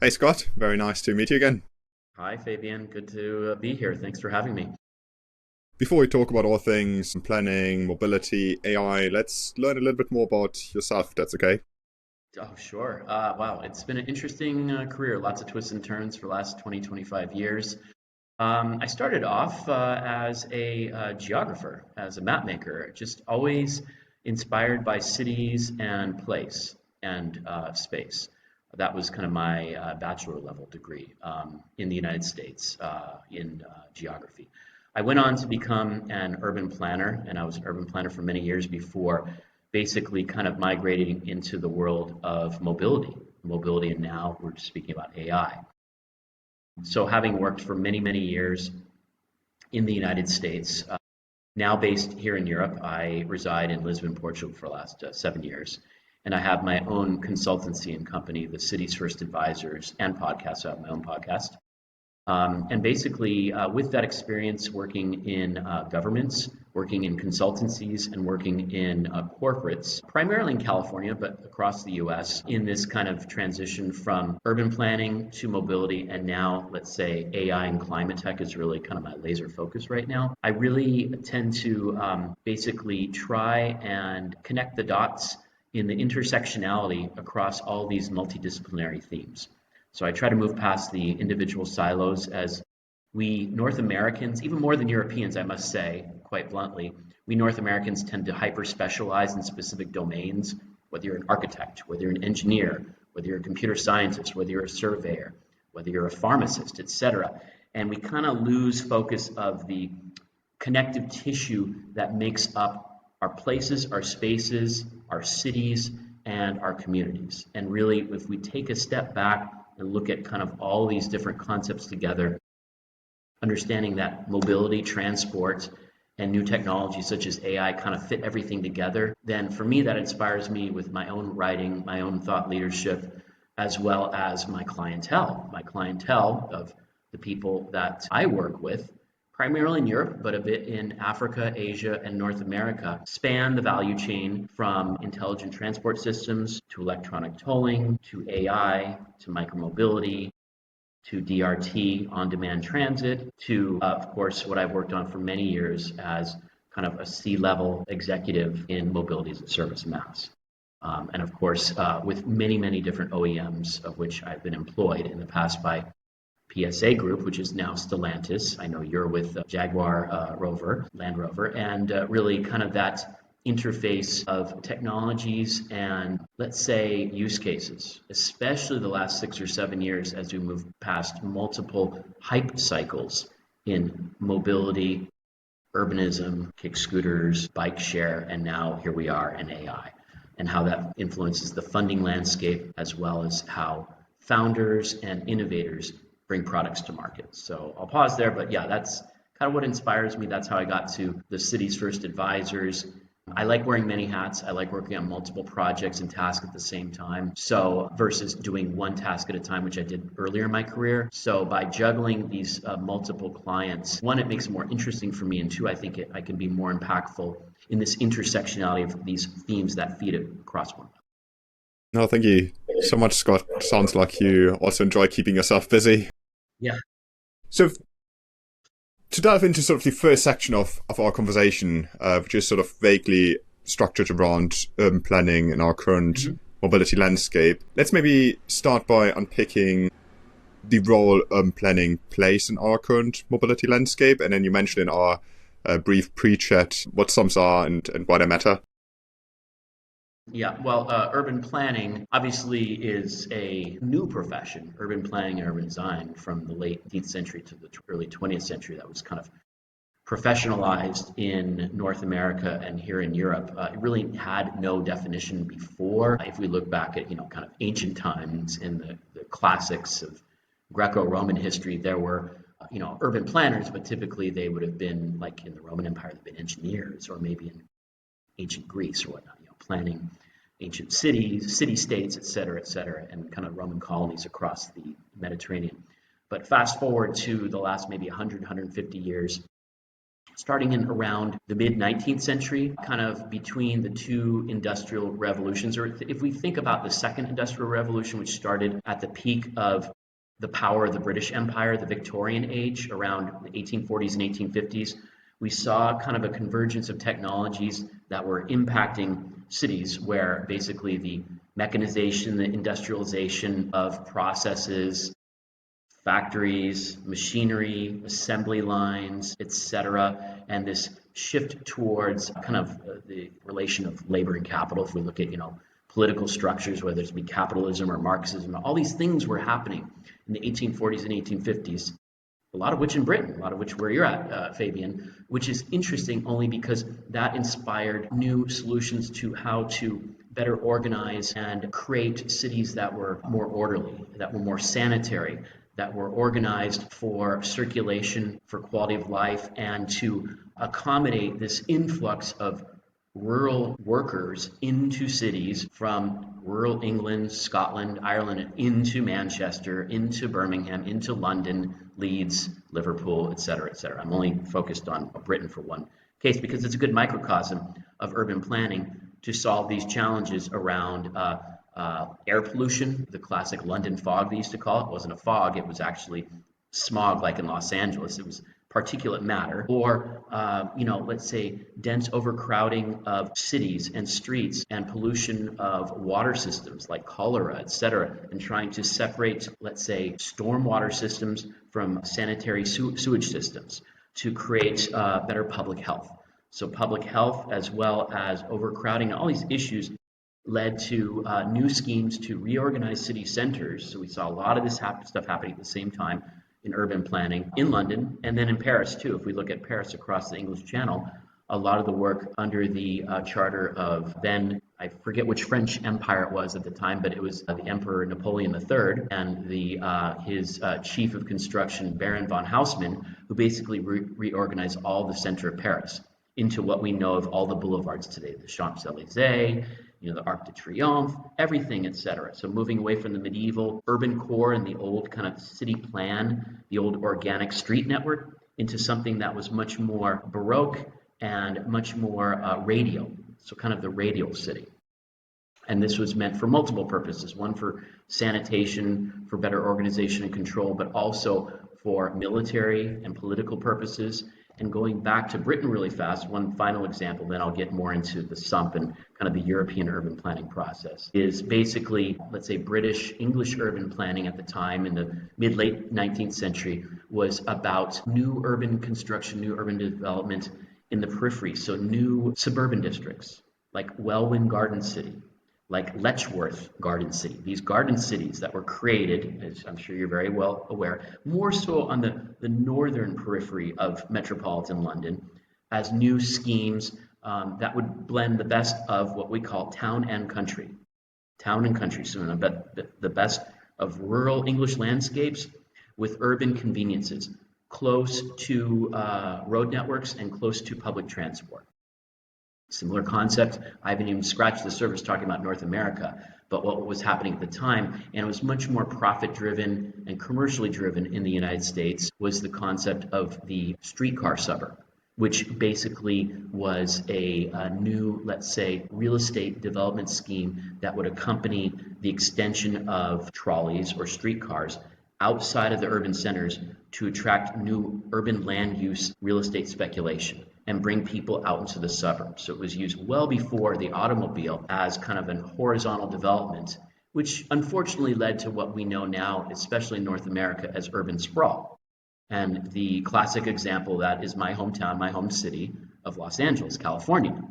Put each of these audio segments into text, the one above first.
Hey Scott, very nice to meet you again. Hi, Fabian. Good to be here. Thanks for having me. Before we talk about all things planning, mobility, AI, let's learn a little bit more about yourself, if that's okay. Oh, sure. Wow, it's been an interesting career, lots of twists and turns for the last 20, 25 years. I started off as a geographer, as a map maker, just always inspired by cities and place and space. That was kind of my bachelor level degree in the United States in geography. I went on to become an urban planner, and I was an urban planner for many years before basically kind of migrating into the world of mobility. Mobility, and now we're speaking about AI. So, having worked for many, many years in the United States, now based here in Europe, I reside in Lisbon, Portugal for the last 7 years. And I have my own consultancy and company, the City's First Advisors, and podcast. I have my own podcast. And basically, with that experience working in governments, working in consultancies, and working in corporates, primarily in California, but across the US, in this kind of transition from urban planning to mobility, and now, let's say, AI and climate tech is really kind of my laser focus right now. I really tend to basically try and connect the dots in the intersectionality across all these multidisciplinary themes. So I try to move past the individual silos as we North Americans, even more than Europeans, I must say, quite bluntly, we North Americans tend to hyper specialize in specific domains, whether you're an architect, whether you're an engineer, whether you're a computer scientist, whether you're a surveyor, whether you're a pharmacist, etc. And we kind of lose focus of the connective tissue that makes up our places, our spaces, our cities, and our communities. And really, if we take a step back and look at kind of all these different concepts together, understanding that mobility, transport, and new technologies such as AI kind of fit everything together, then for me, that inspires me with my own writing, my own thought leadership, as well as my clientele of the people that I work with, primarily in Europe, but a bit in Africa, Asia, and North America, span the value chain from intelligent transport systems to electronic tolling to AI to micromobility to DRT, on-demand transit, to, of course, what I've worked on for many years as kind of a C-level executive in mobility as a service MaaS. And of course, with many, many different OEMs of which I've been employed in the past by PSA Group, which is now Stellantis. I know you're with Jaguar Land Rover, and really kind of that interface of technologies and, let's say, use cases, especially the last 6 or 7 years as we move past multiple hype cycles in mobility, urbanism, kick scooters, bike share, and now here we are in AI, and how that influences the funding landscape as well as how founders and innovators bring products to market. So I'll pause there, but yeah, that's kind of what inspires me. That's how I got to the City's First Advisors. I like wearing many hats. I like working on multiple projects and tasks at the same time. So versus doing one task at a time, which I did earlier in my career. So by juggling these multiple clients, one, it makes it more interesting for me, and two, I think I can be more impactful in this intersectionality of these themes that feed it across one. No, thank you so much, Scott. Sounds like you also enjoy keeping yourself busy. Yeah. So to dive into sort of the first section of our conversation, which is sort of vaguely structured around urban planning and our current mobility landscape, let's maybe start by unpicking the role urban planning plays in our current mobility landscape. And then you mentioned in our brief pre-chat what SUMPs are and why they matter. Yeah, well, urban planning obviously is a new profession. Urban planning and urban design from the late 18th century to the early 20th century, that was kind of professionalized in North America and here in Europe. It really had no definition before. If we look back at, kind of ancient times in the classics of Greco-Roman history, there were, urban planners, but typically they would have been, like in the Roman Empire, they've been engineers, or maybe in ancient Greece or whatnot, planning ancient cities, city-states, et cetera, and kind of Roman colonies across the Mediterranean. But fast forward to the last maybe 100, 150 years, starting in around the mid 19th century, kind of between the two industrial revolutions. Or if we think about the second industrial revolution, which started at the peak of the power of the British Empire, the Victorian age, around the 1840s and 1850s, we saw kind of a convergence of technologies that were impacting cities, where basically the mechanization, the industrialization of processes, factories, machinery, assembly lines, etc., and this shift towards kind of the relation of labor and capital. If we look at, political structures, whether it be capitalism or Marxism, all these things were happening in the 1840s and 1850s. A lot of which in Britain, a lot of which where you're at, Fabian, which is interesting only because that inspired new solutions to how to better organize and create cities that were more orderly, that were more sanitary, that were organized for circulation, for quality of life, and to accommodate this influx of rural workers into cities from rural England, Scotland, Ireland, into Manchester, into Birmingham, into London, Leeds, Liverpool, etc., etc. I'm only focused on Britain for one case because it's a good microcosm of urban planning to solve these challenges around air pollution, the classic London fog they used to call it. It wasn't a fog, it was actually smog like in Los Angeles. It was particulate matter, or let's say dense overcrowding of cities and streets and pollution of water systems like cholera, etc., and trying to separate, let's say, stormwater systems from sanitary sewage systems to create better public health. So public health as well as overcrowding, all these issues led to new schemes to reorganize city centers. So we saw a lot of this stuff happening at the same time in urban planning in London and then in Paris too. If we look at Paris across the English Channel, a lot of the work under the charter of then, I forget which French empire it was at the time, but it was the Emperor Napoleon III and his chief of construction, Baron von Haussmann, who basically reorganized all the center of Paris into what we know of all the boulevards today, the Champs-Élysées, the Arc de Triomphe, everything, etc. So moving away from the medieval urban core and the old kind of city plan, the old organic street network, into something that was much more Baroque and much more radial, so kind of the radial city. And this was meant for multiple purposes, one for sanitation, for better organization and control, but also for military and political purposes. And going back to Britain really fast, one final example, then I'll get more into the SUMP and kind of the European urban planning process, is basically, let's say, British English urban planning at the time in the mid-late 19th century was about new urban construction, new urban development in the periphery. So new suburban districts like Welwyn Garden City, like Letchworth Garden City, these garden cities that were created, as I'm sure you're very well aware, more so on the northern periphery of metropolitan London, as new schemes that would blend the best of what we call town and country. Town and country, so the best of rural English landscapes with urban conveniences, close to road networks and close to public transport. Similar concept. I haven't even scratched the surface talking about North America, but what was happening at the time, and it was much more profit-driven and commercially driven in the United States, was the concept of the streetcar suburb, which basically was a new, let's say, real estate development scheme that would accompany the extension of trolleys or streetcars outside of the urban centers to attract new urban land use real estate speculation and bring people out into the suburbs. So it was used well before the automobile as kind of a horizontal development, which unfortunately led to what we know now, especially in North America, as urban sprawl. And the classic example of that is my hometown, my home city of Los Angeles, California.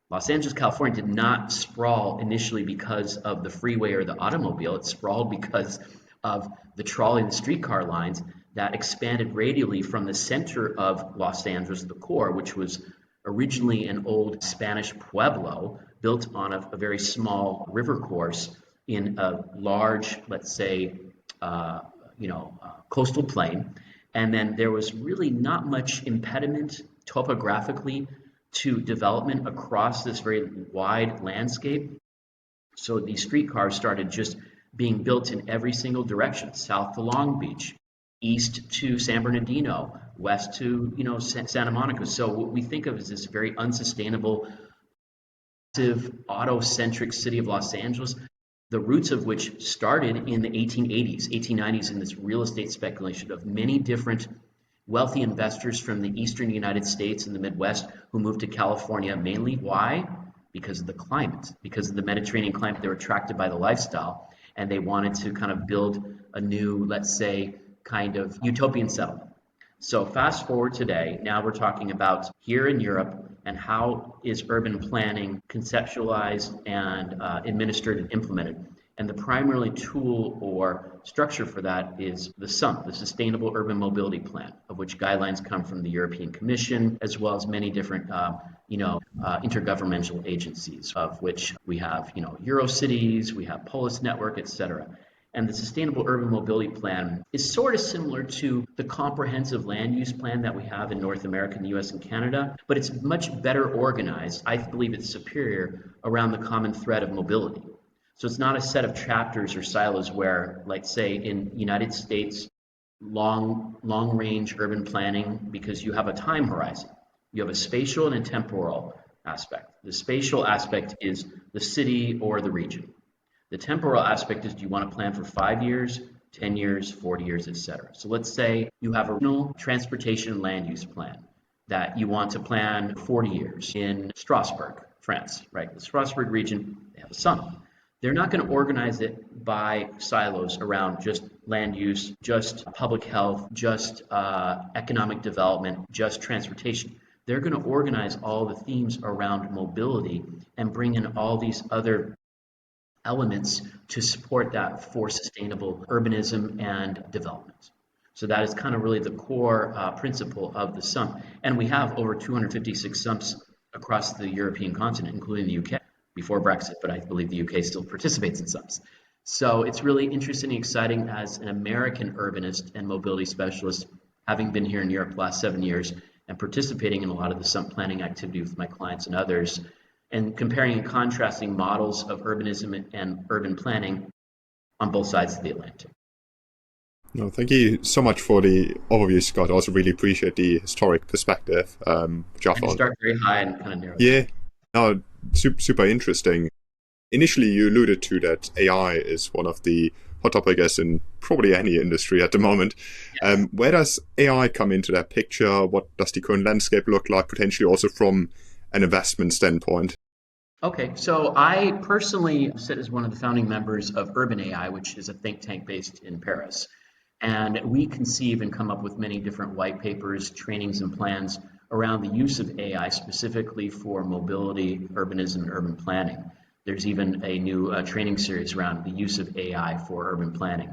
Los Angeles, California did not sprawl initially because of the freeway or the automobile. It sprawled because of the trolley and the streetcar lines that expanded radially from the center of Los Angeles, the core, which was originally an old Spanish pueblo built on a very small river course in a large, let's say, coastal plain. And then there was really not much impediment topographically to development across this very wide landscape. So these streetcars started just being built in every single direction, south to Long Beach, east to San Bernardino, west to, Santa Monica. So what we think of as this very unsustainable, auto-centric city of Los Angeles, the roots of which started in the 1880s, 1890s, in this real estate speculation of many different wealthy investors from the eastern United States and the Midwest who moved to California mainly. Why? Because of the climate, because of the Mediterranean climate. They were attracted by the lifestyle, and they wanted to kind of build a new, let's say, kind of utopian settlement. So fast forward today, now we're talking about here in Europe, and how is urban planning conceptualized and administered and implemented. And the primary tool or structure for that is the SUMP, the Sustainable Urban Mobility Plan, of which guidelines come from the European Commission, as well as many different intergovernmental agencies, of which we have, Eurocities, we have Polis Network, etc. And the Sustainable Urban Mobility Plan is sort of similar to the comprehensive land use plan that we have in North America, in the US and Canada, but it's much better organized. I believe it's superior around the common thread of mobility. So it's not a set of chapters or silos where, like say in United States, long range urban planning, because you have a time horizon. You have a spatial and a temporal aspect. The spatial aspect is the city or the region. The temporal aspect is, do you want to plan for 5 years, 10 years, 40 years, etc. So let's say you have a regional transportation land use plan that you want to plan 40 years in Strasbourg, France, right? The Strasbourg region, they have a SUMP. They're not going to organize it by silos around just land use, just public health, just economic development, just transportation. They're going to organize all the themes around mobility and bring in all these other elements to support that for sustainable urbanism and development. So that is kind of really the core principle of the SUMP. And we have over 256 SUMPs across the European continent, including the UK, before Brexit, but I believe the UK still participates in SUMPs. So it's really interesting and exciting as an American urbanist and mobility specialist, having been here in Europe the last 7 years and participating in a lot of the SUMP planning activity with my clients and others, and comparing and contrasting models of urbanism and urban planning on both sides of the Atlantic. No, thank you so much for the overview, Scott. I also really appreciate the historic perspective, which I And found. start very high and kind of narrow. Yeah, no, super interesting. Initially, you alluded to that AI is one of the hot topics, I guess, in probably any industry at the moment. Yes. Where does AI come into that picture? What does the current landscape look like, potentially also from an investment standpoint? Okay, so I personally sit as one of the founding members of Urban AI, which is a think tank based in Paris. And we conceive and come up with many different white papers, trainings, and plans around the use of AI specifically for mobility, urbanism, and urban planning. There's even a new training series around the use of AI for urban planning.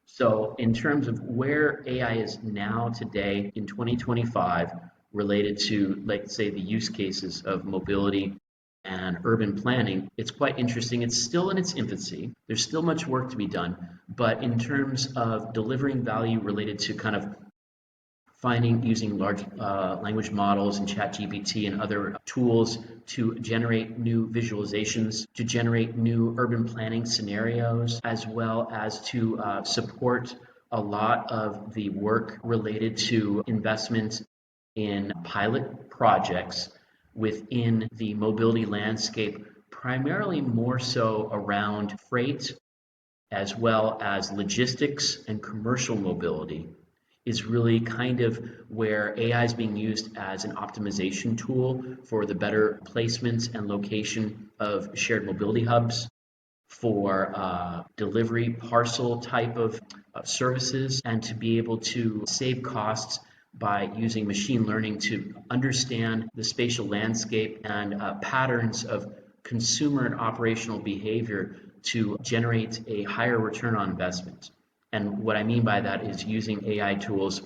So in terms of where AI is now today in 2025 related to, like, say, the use cases of mobility and urban planning, it's quite interesting. It's still in its infancy. There's still much work to be done. But in terms of delivering value related to kind of using large language models and ChatGPT and other tools to generate new visualizations, to generate new urban planning scenarios, as well as to support a lot of the work related to investment in pilot projects within the mobility landscape, primarily more so around freight as well as logistics and commercial mobility, is really kind of where AI is being used as an optimization tool for the better placement and location of shared mobility hubs, for delivery parcel type of services, and to be able to save costs by using machine learning to understand the spatial landscape and patterns of consumer and operational behavior to generate a higher return on investment. And what I mean by that is using AI tools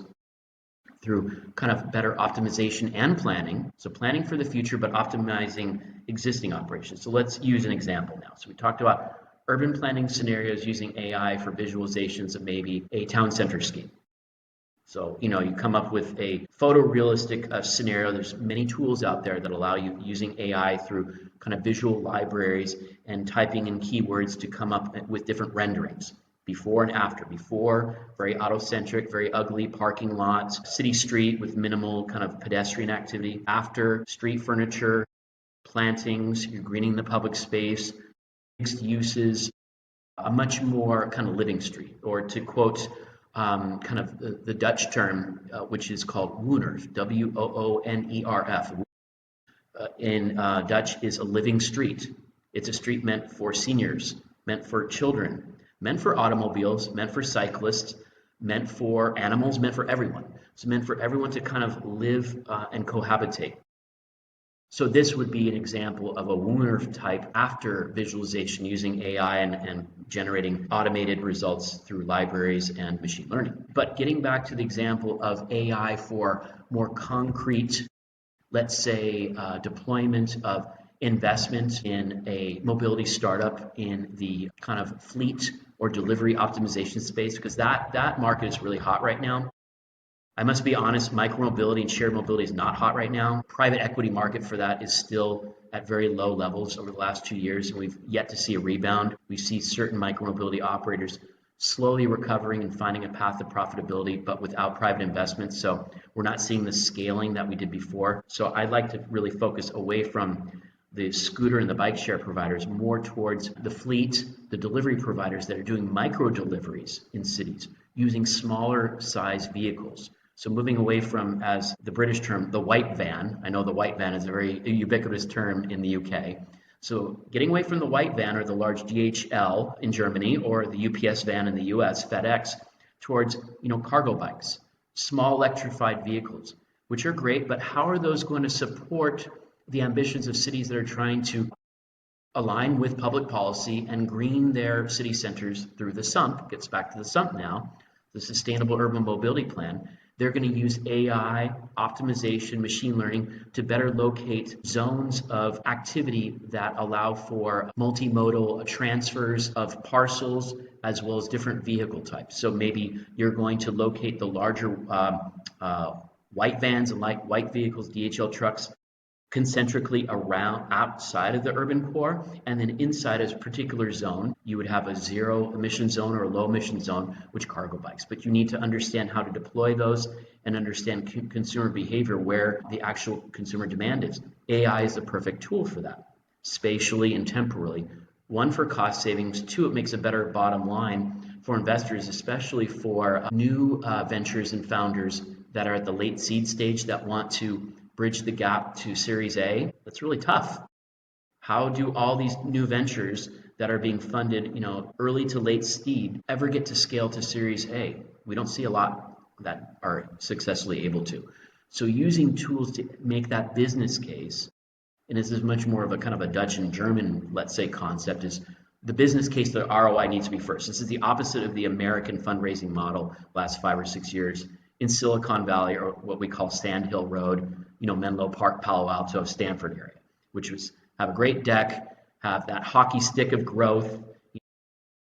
through kind of better optimization and planning. So planning for the future, but optimizing existing operations. So let's use an example now. So we talked about urban planning scenarios using AI for visualizations of maybe a town center scheme. So, you come up with a photorealistic scenario. There's many tools out there that allow you, using AI through kind of visual libraries and typing in keywords, to come up with different renderings. before and after. Before, very autocentric, very ugly parking lots, city street with minimal kind of pedestrian activity. After, street furniture, plantings, you're greening the public space, mixed uses, a much more kind of living street. Or to quote kind of the Dutch term, which is called woonerf, W-O-O-N-E-R-F. In Dutch is a living street. It's a street meant for seniors, meant for children, meant for automobiles, meant for cyclists, meant for animals, meant for everyone. It's meant for everyone to kind of live and cohabitate. So this would be an example of a Wooner type after visualization using AI and generating automated results through libraries and machine learning. But getting back to the example of AI for more concrete, let's say, deployment of investment in a mobility startup in the kind of fleet or delivery optimization space, because that market is really hot right now. I must be honest, micromobility and shared mobility is not hot right now. Private equity market for that is still at very low levels over the last 2 years, and we've yet to see a rebound. We see certain micromobility operators slowly recovering and finding a path to profitability, but without private investment. So we're not seeing the scaling that we did before. So I'd like to really focus away from the scooter and the bike share providers, more towards the fleet, the delivery providers that are doing micro deliveries in cities using smaller size vehicles. So moving away from, as the British term, the white van. I know the white van is a very ubiquitous term in the UK. So getting away from the white van or the large DHL in Germany or the UPS van in the US, FedEx, towards cargo bikes, small electrified vehicles, which are great, but how are those going to support the ambitions of cities that are trying to align with public policy and green their city centers through the SUMP? Gets back to the SUMP now, the Sustainable Urban Mobility Plan. They're going to use AI, optimization, machine learning to better locate zones of activity that allow for multimodal transfers of parcels as well as different vehicle types. So maybe you're going to locate the larger white vans and light white vehicles, DHL trucks, concentrically around outside of the urban core, and then inside a particular zone you would have a zero emission zone or a low emission zone, which cargo bikes. But you need to understand how to deploy those and understand consumer behavior, where the actual consumer demand is. AI is the perfect tool for that, spatially and temporally. One, for cost savings. Two, it makes a better bottom line for investors, especially for new ventures and founders that are at the late seed stage that want to bridge the gap to Series A. That's really tough. How do all these new ventures that are being funded, early to late seed, ever get to scale to Series A? We don't see a lot that are successfully able to. So using tools to make that business case, and this is much more of a kind of a Dutch and German, let's say, concept, is the business case, the ROI needs to be first. This is the opposite of the American fundraising model last 5 or 6 years in Silicon Valley, or what we call Sand Hill Road, Menlo Park, Palo Alto, Stanford area, which was have a great deck, have that hockey stick of growth,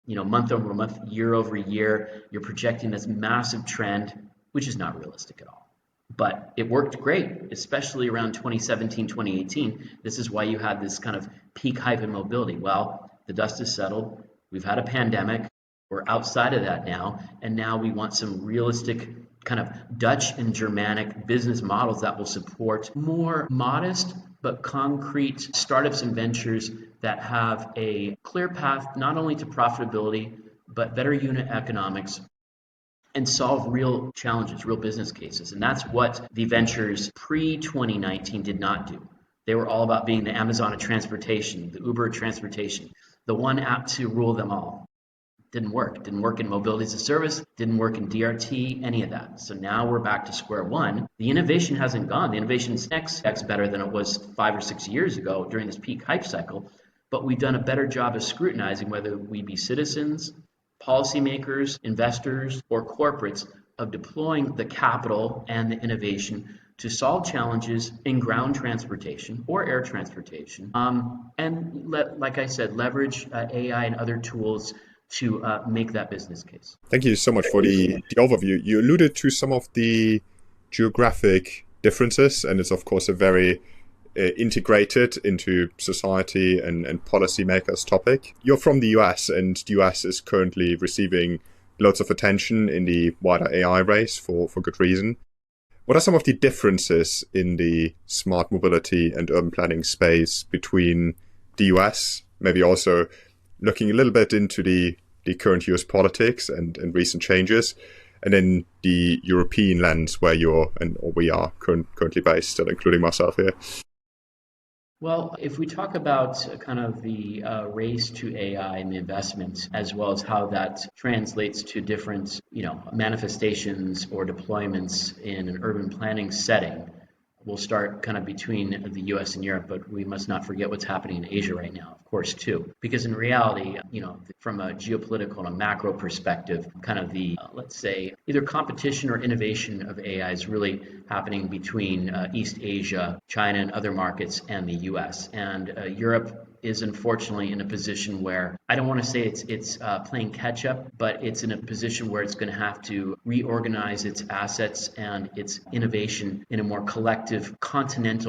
month over month, year over year. You're projecting this massive trend, which is not realistic at all. But it worked great, especially around 2017, 2018. This is why you had this kind of peak hype in mobility. Well, the dust has settled. We've had a pandemic. We're outside of that now. And now we want some realistic kind of Dutch and Germanic business models that will support more modest but concrete startups and ventures that have a clear path not only to profitability, but better unit economics and solve real challenges, real business cases. And that's what the ventures pre-2019 did not do. They were all about being the Amazon of transportation, the Uber of transportation, the one app to rule them all. Didn't work. Didn't work in mobility as a service. Didn't work in DRT, any of that. So now we're back to square one. The innovation hasn't gone. The innovation is X better than it was 5 or 6 years ago during this peak hype cycle. But we've done a better job of scrutinizing, whether we be citizens, policymakers, investors, or corporates, of deploying the capital and the innovation to solve challenges in ground transportation or air transportation. Like I said, leverage AI and other tools to make that business case. Thank you so much for the overview. You alluded to some of the geographic differences, and it's of course a very integrated into society and policymakers' topic. You're from the US, and the US is currently receiving lots of attention in the wider AI race for good reason. What are some of the differences in the smart mobility and urban planning space between the US, maybe also looking a little bit into the current US politics and recent changes, and then the European lens where we are currently based, still including myself here? Well, if we talk about kind of the race to AI and the investments, as well as how that translates to different, manifestations or deployments in an urban planning setting, we'll start kind of between the US and Europe, but we must not forget what's happening in Asia right now, of course, too. Because in reality, from a geopolitical and a macro perspective, kind of the, let's say, either competition or innovation of AI is really happening between East Asia, China, and other markets, and the US. And Europe is unfortunately in a position where I don't want to say it's playing catch up, but it's in a position where it's going to have to reorganize its assets and its innovation in a more collective continent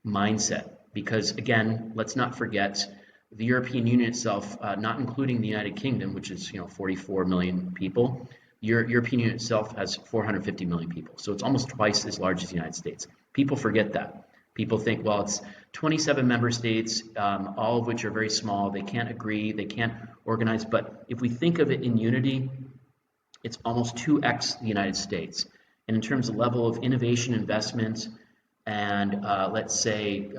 mindset. Because again, let's not forget the European Union itself, not including the United Kingdom, which is 44 million people. European Union itself has 450 million people, so it's almost twice as large as the United States. People forget that. People think, well, it's 27 member states, all of which are very small. They can't agree, they can't organize. But if we think of it in unity, it's almost 2x the United States. And in terms of level of innovation, investment, and let's say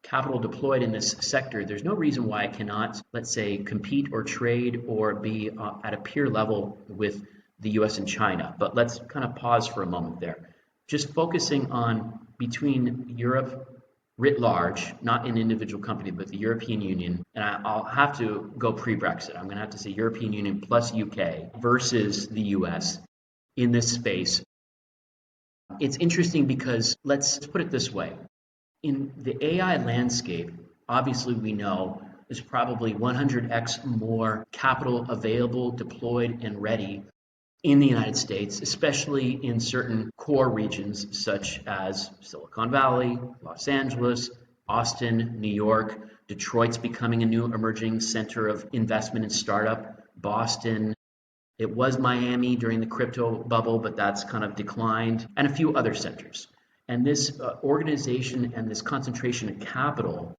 capital deployed in this sector, there's no reason why it cannot, let's say, compete or trade or be at a peer level with the US and China. But let's kind of pause for a moment there. Just focusing on between Europe writ large, not an individual company, but the European Union, and I'll have to go pre-Brexit. I'm going to have to say European Union plus UK versus the US in this space. It's interesting because let's put it this way. In the AI landscape, obviously we know there's probably 100x more capital available, deployed, and ready in the United States, especially in certain core regions such as Silicon Valley, Los Angeles, Austin, New York. Detroit's becoming a new emerging center of investment and startup. Boston. It was Miami during the crypto bubble, but that's kind of declined, and a few other centers. And this organization and this concentration of capital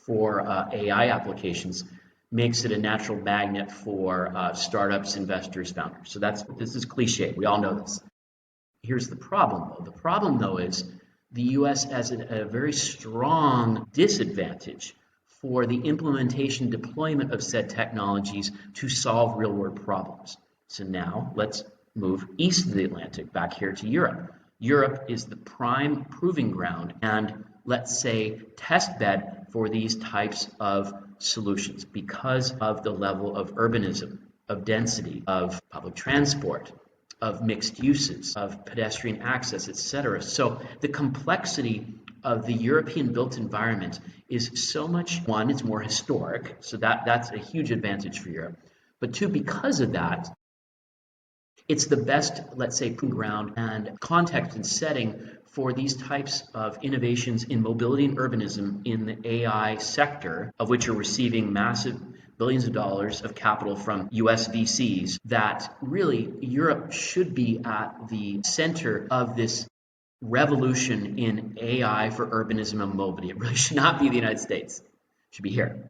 for AI applications makes it a natural magnet for startups, investors, founders. So this is cliche. We all know this. Here's the problem, though. The problem, though, is the U.S. has a very strong disadvantage for the implementation, deployment of said technologies to solve real-world problems. So now let's move east of the Atlantic, back here to Europe. Europe is the prime proving ground and, let's say, test bed for these types of solutions because of the level of urbanism, of density, of public transport, of mixed uses, of pedestrian access, etc. So the complexity of the European built environment is so much, one, it's more historic, so that's a huge advantage for Europe. But two, because of that, it's the best, let's say, proving ground and context and setting for these types of innovations in mobility and urbanism in the AI sector, of which are receiving massive billions of dollars of capital from US VCs, that really Europe should be at the center of this revolution in AI for urbanism and mobility. It really should not be the United States. It should be here.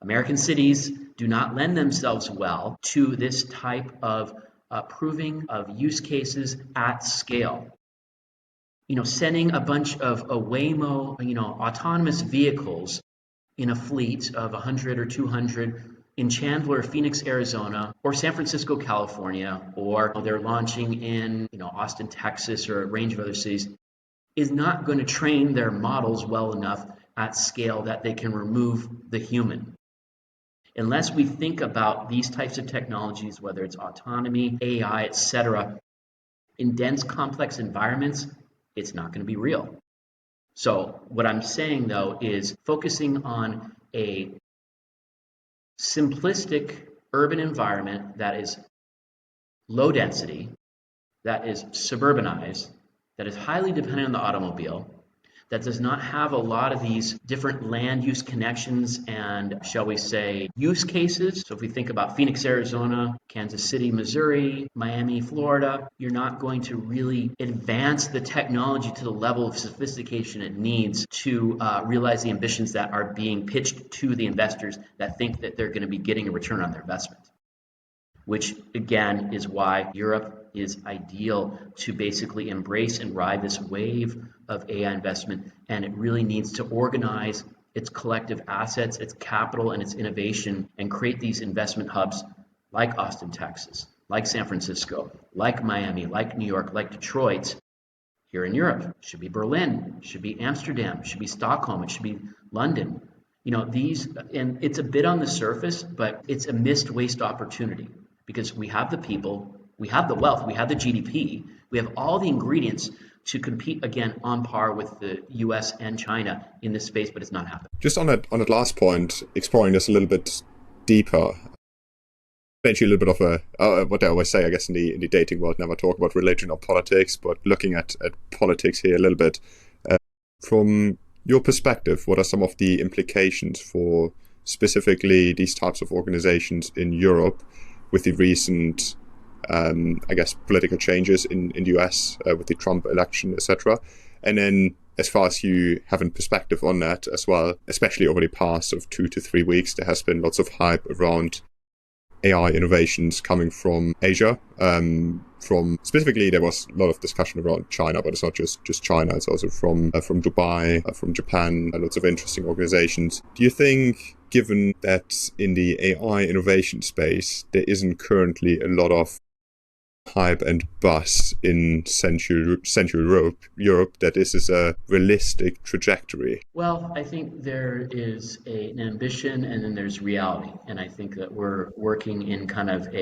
American cities do not lend themselves well to this type of proving of use cases at scale. Sending a bunch of Waymo, autonomous vehicles in a fleet of 100 or 200 in Chandler, Phoenix, Arizona, or San Francisco, California, or they're launching in, Austin, Texas, or a range of other cities, is not going to train their models well enough at scale that they can remove the human. Unless we think about these types of technologies, whether it's autonomy, AI, etc., in dense, complex environments, it's not going to be real. So what I'm saying, though, is focusing on a simplistic urban environment that is low density, that is suburbanized, that is highly dependent on the automobile, that does not have a lot of these different land use connections and, shall we say, use cases. So if we think about Phoenix, Arizona, Kansas City, Missouri, Miami, Florida, you're not going to really advance the technology to the level of sophistication it needs to realize the ambitions that are being pitched to the investors that think that they're going to be getting a return on their investment. Which again is why Europe is ideal to basically embrace and ride this wave of AI investment, and it really needs to organize its collective assets, its capital, and its innovation, and create these investment hubs like Austin, Texas, like San Francisco, like Miami, like New York, like Detroit. Here in Europe, it should be Berlin, it should be Amsterdam, it should be Stockholm, it should be London. These, and it's a bit on the surface, but it's a missed waste opportunity. Because we have the people, we have the wealth, we have the GDP, we have all the ingredients to compete again on par with the US and China in this space, but it's not happening. Just on that last point, exploring this a little bit deeper, eventually a little bit of what I always say, I guess, in the dating world, never talk about religion or politics, but looking at politics here a little bit. From your perspective, what are some of the implications for specifically these types of organizations in Europe with the recent, I guess, political changes in the US with the Trump election, etc.? And then as far as you have a perspective on that as well, especially over the past sort of 2 to 3 weeks, there has been lots of hype around AI innovations coming from Asia. From specifically, there was a lot of discussion around China, but it's not just China. It's also from Dubai, from Japan, lots of interesting organizations. Do you think, given that in the AI innovation space, there isn't currently a lot of hype and buzz in Central Europe, that this is a realistic trajectory? Well, I think there is an ambition and then there's reality. And I think that we're working in kind of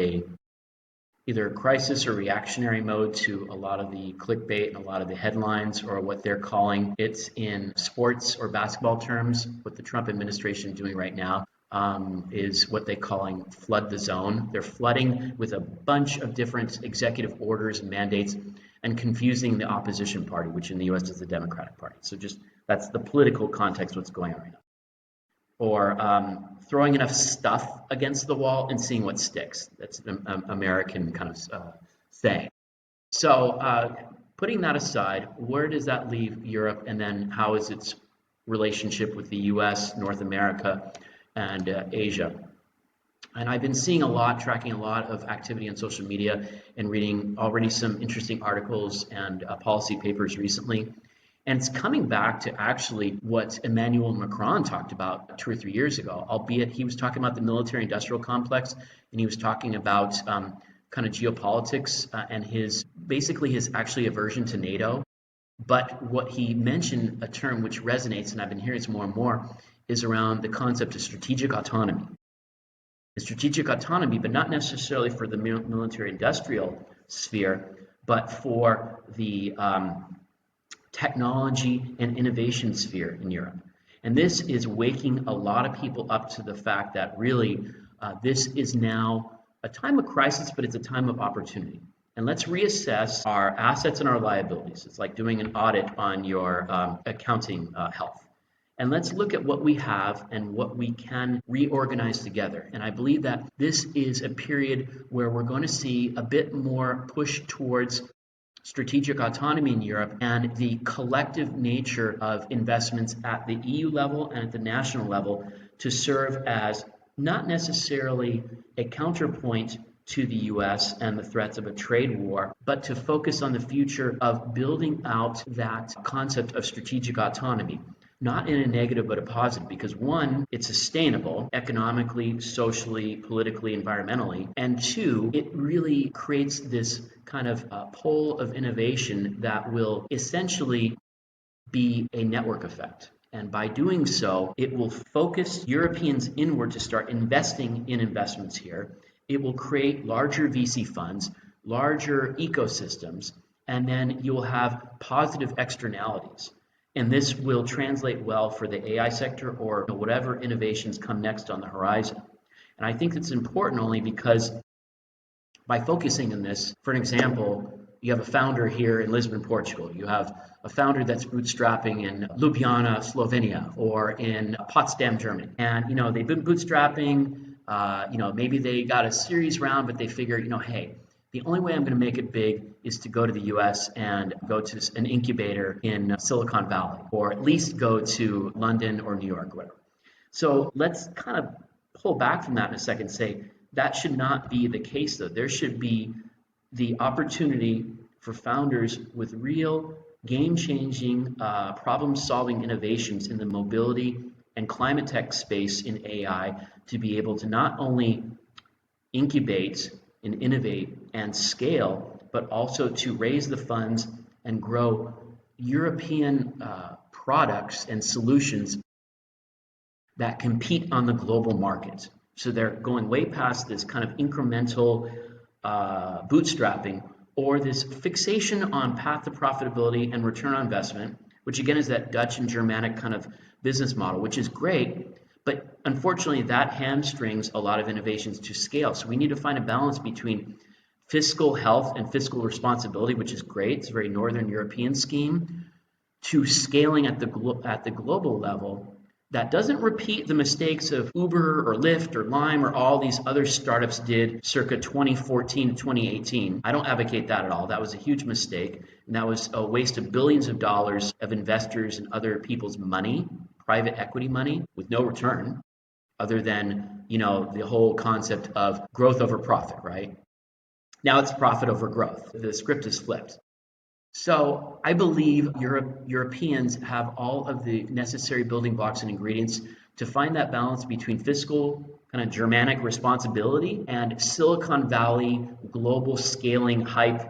either a crisis or reactionary mode to a lot of the clickbait and a lot of the headlines, or what they're calling it's in sports or basketball terms, what the Trump administration is doing right now. Is what they're calling flood the zone. They're flooding with a bunch of different executive orders and mandates and confusing the opposition party, which in the US is the Democratic Party. So just that's the political context, what's going on right now. Or throwing enough stuff against the wall and seeing what sticks. That's an American kind of saying. So putting that aside, where does that leave Europe, and then how is its relationship with the US, North America, and Asia? And I've been seeing tracking a lot of activity on social media and reading already some interesting articles and policy papers recently. And it's coming back to actually what Emmanuel Macron talked about 2 or 3 years ago, albeit he was talking about the military industrial complex, and he was talking about kind of geopolitics and his actually aversion to NATO. But what he mentioned, a term which resonates, and I've been hearing this more and more, is around the concept of strategic autonomy. The strategic autonomy, but not necessarily for the military-industrial sphere, but for the technology and innovation sphere in Europe. And this is waking a lot of people up to the fact that really this is now a time of crisis, but it's a time of opportunity. And let's reassess our assets and our liabilities. It's like doing an audit on your accounting health. And let's look at what we have and what we can reorganize together. And I believe that this is a period where we're going to see a bit more push towards strategic autonomy in Europe and the collective nature of investments at the EU level and at the national level to serve as not necessarily a counterpoint to the US and the threats of a trade war, but to focus on the future of building out that concept of strategic autonomy. Not in a negative, but a positive, because one, it's sustainable economically, socially, politically, environmentally. And two, it really creates this kind of pole of innovation that will essentially be a network effect. And by doing so, it will focus Europeans inward to start investing in investments here. It will create larger VC funds, larger ecosystems, and then you'll have positive externalities. And this will translate well for the AI sector or whatever innovations come next on the horizon. And I think it's important only because by focusing on this, for an example, you have a founder here in Lisbon, Portugal. You have a founder that's bootstrapping in Ljubljana, Slovenia, or in Potsdam, Germany. And, they've been bootstrapping, maybe they got a series round, but they figure, hey, the only way I'm going to make it big is to go to the US and go to an incubator in Silicon Valley, or at least go to London or New York, whatever. So let's kind of pull back from that in a second and say that should not be the case, though. There should be the opportunity for founders with real game-changing, problem-solving innovations in the mobility and climate tech space in AI to be able to not only incubate and innovate and scale, but also to raise the funds and grow European products and solutions that compete on the global market. So they're going way past this kind of incremental bootstrapping or this fixation on path to profitability and return on investment, which again is that Dutch and Germanic kind of business model, which is great, but unfortunately that hamstrings a lot of innovations to scale. So we need to find a balance between fiscal health and fiscal responsibility, which is great. It's a very Northern European scheme, to scaling at the global level that doesn't repeat the mistakes of Uber or Lyft or Lime or all these other startups did circa 2014 to 2018. I don't advocate that at all. That was a huge mistake. And that was a waste of billions of dollars of investors and other people's money, private equity money, with no return other than, the whole concept of growth over profit, right? Now it's profit over growth. The script is flipped. So I believe Europeans have all of the necessary building blocks and ingredients to find that balance between fiscal kind of Germanic responsibility and Silicon Valley global scaling hype,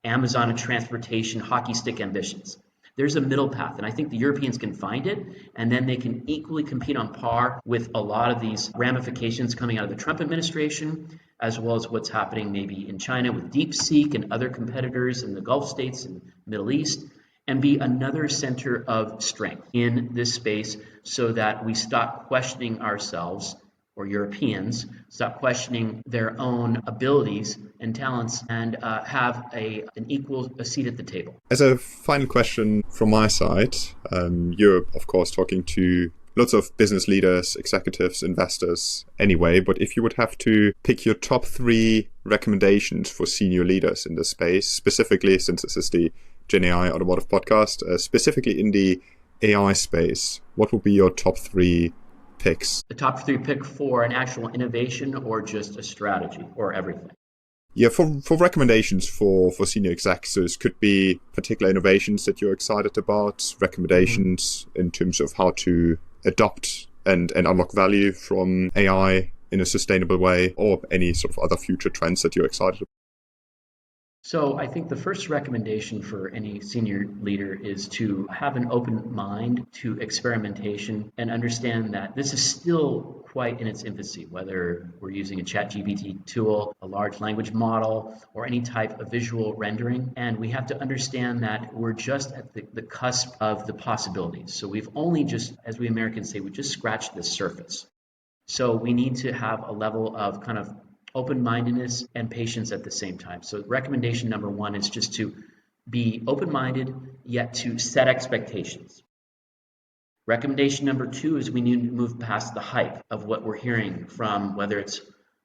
Amazon and transportation hockey stick ambitions. There's a middle path, and I think the Europeans can find it, and then they can equally compete on par with a lot of these ramifications coming out of the Trump administration, as well as what's happening maybe in China with DeepSeek and other competitors in the Gulf states and Middle East, and be another center of strength in this space so that we stop questioning ourselves, or Europeans, stop questioning their own abilities and talents and have an equal seat at the table. As a final question from my side, you're, of course, talking to lots of business leaders, executives, investors anyway, but if you would have to pick your top 3 recommendations for senior leaders in this space, specifically since this is the Gen AI Automotive podcast, specifically in the AI space, what would be your top 3 picks? The top 3 pick for an actual innovation or just a strategy or everything? Yeah, for recommendations for senior execs, so this could be particular innovations that you're excited about, recommendations in terms of how to adopt and unlock value from AI in a sustainable way, or any sort of other future trends that you're excited about. So I think the first recommendation for any senior leader is to have an open mind to experimentation and understand that this is still quite in its infancy, whether we're using a ChatGPT tool, a large language model, or any type of visual rendering. And we have to understand that we're just at the cusp of the possibilities. So we've only just, as we Americans say, we just scratched the surface. So we need to have a level of kind of open-mindedness and patience at the same time. So recommendation number 1 is just to be open-minded, yet to set expectations. Recommendation number 2 is we need to move past the hype of what we're hearing from, whether it's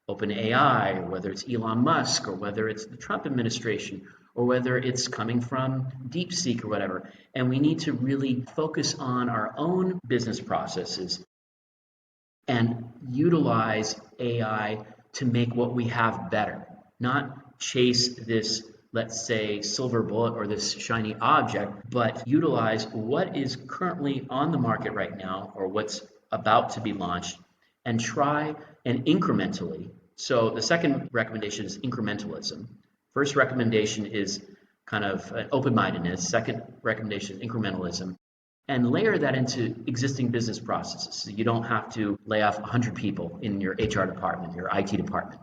OpenAI, or whether it's Elon Musk, or whether it's the Trump administration, or whether it's coming from DeepSeek or whatever. And we need to really focus on our own business processes and utilize AI to make what we have better, not chase this, let's say, silver bullet or this shiny object, but utilize what is currently on the market right now or what's about to be launched and try and incrementally. So the second recommendation is incrementalism. First recommendation is kind of an open-mindedness. Second recommendation is incrementalism. And layer that into existing business processes. So you don't have to lay off 100 people in your HR department, your IT department.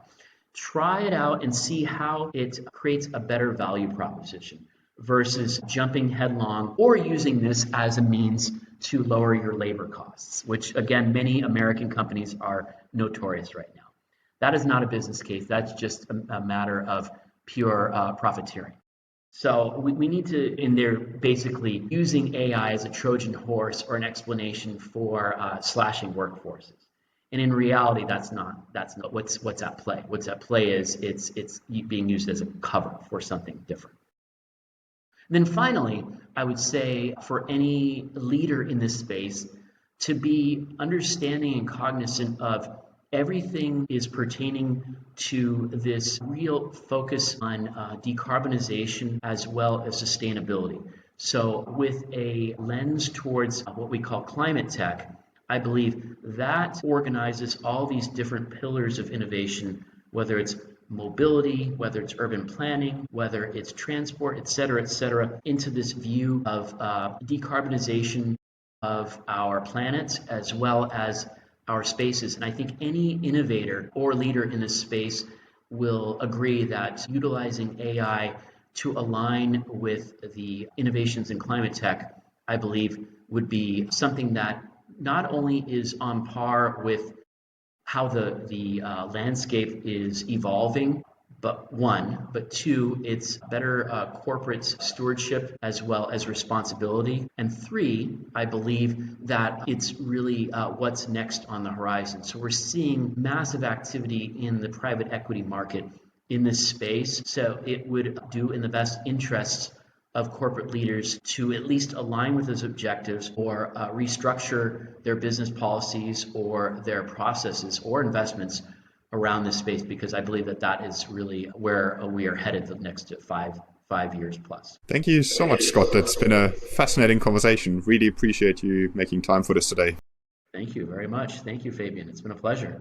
Try it out and see how it creates a better value proposition versus jumping headlong or using this as a means to lower your labor costs, which again, many American companies are notorious right now. That is not a business case. That's just a matter of pure profiteering. So we need to, and they're basically using AI as a Trojan horse or an explanation for slashing workforces. And in reality, that's not what's at play. What's at play is it's being used as a cover for something different. And then finally, I would say for any leader in this space to be understanding and cognizant of everything is pertaining to this real focus on decarbonization as well as sustainability. So, with a lens towards what we call climate tech, I believe that organizes all these different pillars of innovation, whether it's mobility, whether it's urban planning, whether it's transport, et cetera, into this view of decarbonization of our planet as well as our spaces. And I think any innovator or leader in this space will agree that utilizing AI to align with the innovations in climate tech, I believe, would be something that not only is on par with how the landscape is evolving, but two, it's better corporate stewardship as well as responsibility. And three, I believe that it's really what's next on the horizon. So we're seeing massive activity in the private equity market in this space. So it would do in the best interests of corporate leaders to at least align with those objectives or restructure their business policies or their processes or investments around this space, because I believe that that is really where we are headed the next five years plus. Thank you so much, Scott. That's been a fascinating conversation. Really appreciate you making time for this today. Thank you very much. Thank you, Fabian. It's been a pleasure.